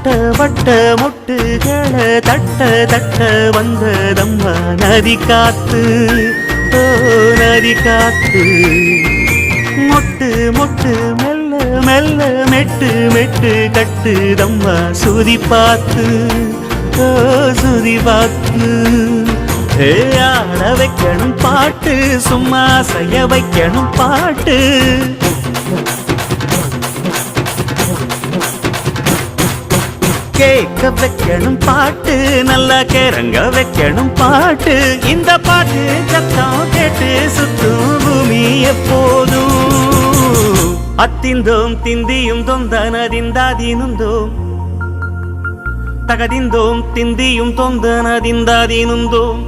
வட்ட வட்ட மொட்டுகள தட்ட தட்ட வந்ததம்மா நதி காத்து, ஓ நதி காத்து. மொட்டு மொட்டு மெல்ல மெல்ல மெட்டு மெட்டு கட்டுதம்மா சுதி பார்த்து, ஓ சுதி பார்த்து. ஆட வைக்கணும் பாட்டு, சும்மா செய்ய வைக்கணும் பாட்டு. கேட்க வைக்கணும் பாட்டு, நல்லா கிறங்க வைக்கணும் பாட்டு. இந்த பாட்டு சத்தம் கேட்டு சுத்தும் பூமி எப்போதும். அத்திந்தோம் திந்தியும் தொந்தனதிந்தாதீனுந்தோம், தகதிந்தோம் திந்தியும் தொந்தனதிந்தாதீனுந்தோம்.